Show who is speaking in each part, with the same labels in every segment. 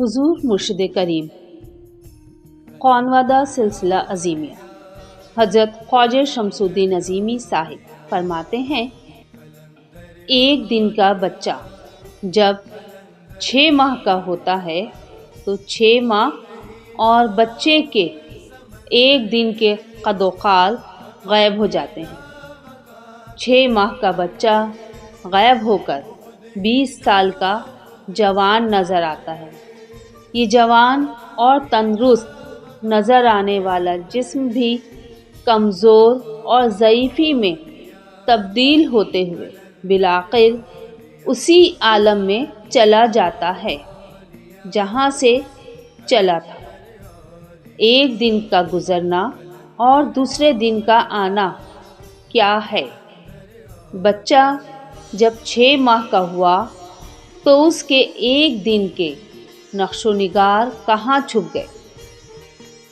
Speaker 1: حضور مرشد کریم خانوادہ سلسلہ عظیمیہ حضرت خواجہ شمس الدین عظیمی صاحب فرماتے ہیں، ایک دن کا بچہ جب 6 ماہ کا ہوتا ہے تو 6 ماہ اور بچے کے 1 دن کے قد و قال غائب ہو جاتے ہیں۔ 6 ماہ کا بچہ غائب ہو کر 20 سال کا جوان نظر آتا ہے۔ یہ جوان اور تندرست نظر آنے والا جسم بھی کمزور اور ضعیفی میں تبدیل ہوتے ہوئے بالآخر اسی عالم میں چلا جاتا ہے جہاں سے چلا تھا۔ ایک دن کا گزرنا اور دوسرے دن کا آنا کیا ہے؟ بچہ جب 6 ماہ کا ہوا تو اس کے 1 دن کے نقش و نگار کہاں چھپ گئے؟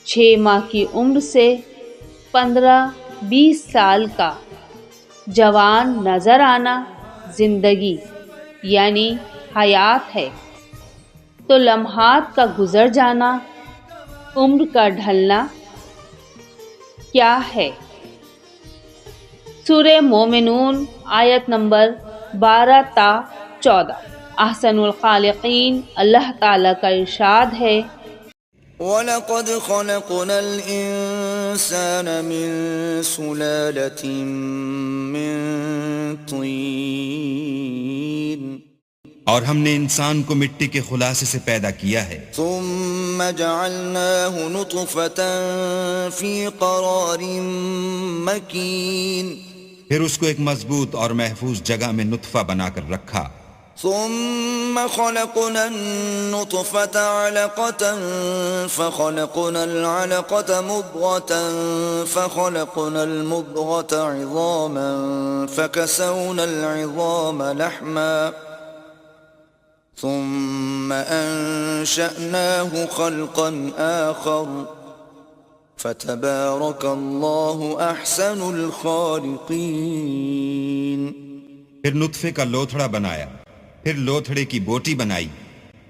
Speaker 1: 6 ماہ کی عمر سے 15-20 سال کا جوان نظر آنا زندگی یعنی حیات ہے، تو لمحات کا گزر جانا، عمر کا ڈھلنا کیا ہے؟ سورہ مومنون آیت نمبر 12 تا 14۔ احسن الخالقین اللہ تعالیٰ کا ارشاد ہے،
Speaker 2: وَلَقَدْ خَلَقْنَا الْإِنسَانَ مِن سُلَالَةٍ مِّن طِينٍ،
Speaker 3: اور ہم نے انسان کو مٹی کے خلاصے سے پیدا کیا ہے،
Speaker 2: ثُمَّ جَعَلْنَاهُ نُطْفَةً فِي قَرَارٍ مَّكِينٍ،
Speaker 3: پھر اس کو ایک مضبوط اور محفوظ جگہ میں نطفہ بنا کر رکھا،
Speaker 2: ثم خلقنا النطفة علقة فخلقنا العلقة مضغة فخلقنا المضغة عظاما فكسونا العظام لحما ثم أنشأناه خلقا آخر فتبارك الله أحسن الخالقين۔
Speaker 3: پھر نطفے کا لوتھڑا بنایا، پھر لوتھڑے کی بوٹی بنائی،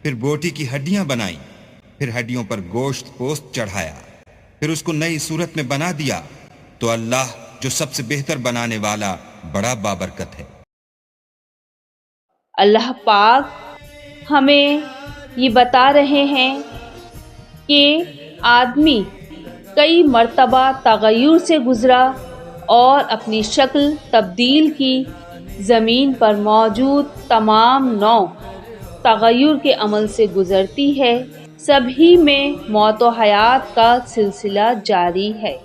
Speaker 3: پھر بوٹی کی ہڈیاں بنائیں، پھر ہڈیوں پر گوشت پوست چڑھایا، پھر اس کو نئی صورت میں بنا دیا، تو اللہ جو سب سے بہتر بنانے والا بڑا بابرکت ہے۔
Speaker 1: اللہ پاک ہمیں یہ بتا رہے ہیں کہ آدمی کئی مرتبہ تغیر سے گزرا اور اپنی شکل تبدیل کی، زمین پر موجود تمام نوع تغیر کے عمل سے گزرتی ہے، سبھی میں موت و حیات کا سلسلہ جاری ہے۔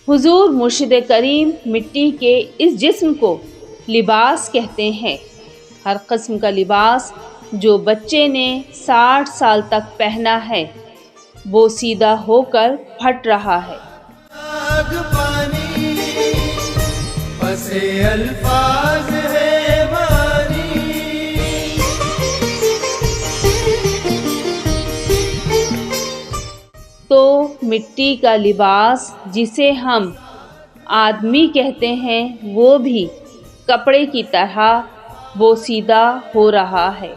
Speaker 1: حضور مرشد کریم مٹی کے اس جسم کو لباس کہتے ہیں۔ ہر قسم کا لباس جو بچے نے 60 سال تک پہنا ہے وہ سیدھا ہو کر پھٹ رہا ہے۔
Speaker 4: الفاظ ہے بانی،
Speaker 1: تو مٹی کا لباس جسے ہم آدمی کہتے ہیں وہ بھی کپڑے کی طرح بوسیدہ ہو رہا ہے۔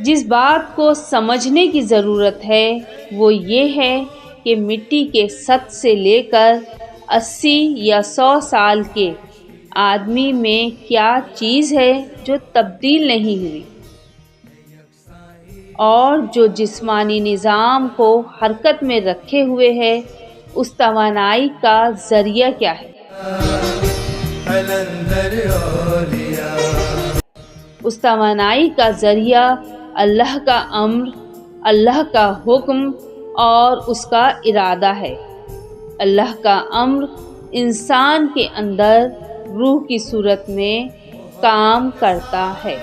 Speaker 1: جس بات کو سمجھنے کی ضرورت ہے وہ یہ ہے کہ مٹی کے 7 سے لے کر 80 یا 100 سال کے آدمی میں کیا چیز ہے جو تبدیل نہیں ہوئی، اور جو جسمانی نظام کو حرکت میں رکھے ہوئے ہے، اس توانائی کا ذریعہ کیا ہے؟ اس توانائی کا ذریعہ اللہ کا امر، اللہ کا حکم اور اس کا ارادہ ہے۔ اللہ کا امر انسان کے اندر روح کی صورت میں کام کرتا ہے۔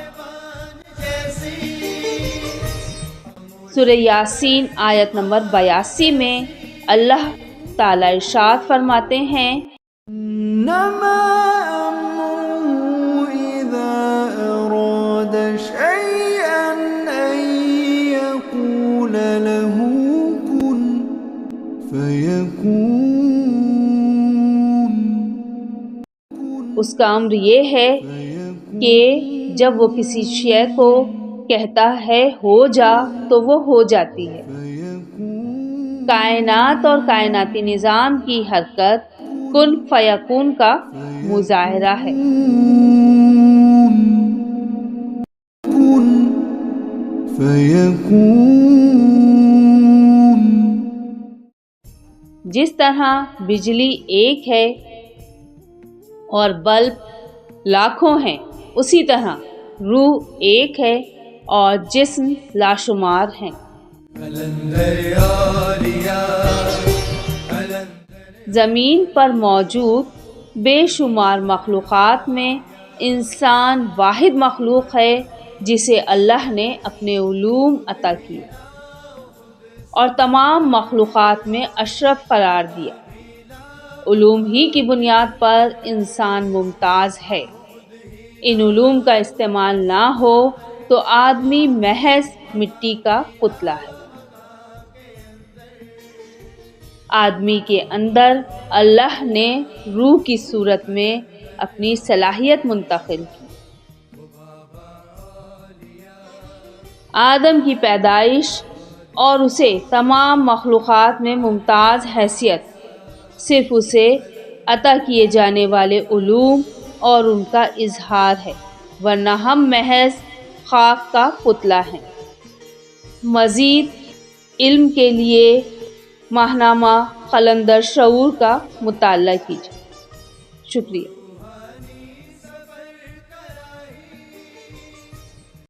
Speaker 1: سورہ یاسین آیت نمبر 82 میں اللہ تعالی ارشاد فرماتے ہیں،
Speaker 4: انما امره اذا اراد شيئا ان يقول له كن فيكون۔
Speaker 1: اس کا امر یہ ہے کہ جب وہ کسی شے کو کہتا ہے ہو جا تو وہ ہو جاتی ہے۔ کائنات اور کائناتی نظام کی حرکت کن فیکون کا مظاہرہ ہے۔
Speaker 4: كن فيكون۔
Speaker 1: جس طرح بجلی ایک ہے اور بلب لاکھوں ہیں، اسی طرح روح ایک ہے اور جسم لاشمار ہیں۔ زمین پر موجود بے شمار مخلوقات میں انسان واحد مخلوق ہے جسے اللہ نے اپنے علوم عطا کیے اور تمام مخلوقات میں اشرف قرار دیا۔ علوم ہی کی بنیاد پر انسان ممتاز ہے۔ ان علوم کا استعمال نہ ہو تو آدمی محض مٹی کا پتلا ہے۔ آدمی کے اندر اللہ نے روح کی صورت میں اپنی صلاحیت منتقل کی۔ آدم کی پیدائش اور اسے تمام مخلوقات میں ممتاز حیثیت صرف اسے عطا کیے جانے والے علوم اور ان کا اظہار ہے، ورنہ ہم محض خاک کا پتلا ہیں۔ مزید علم کے لیے ماہنامہ قلندر شعور کا مطالعہ کیجیے۔ شکریہ۔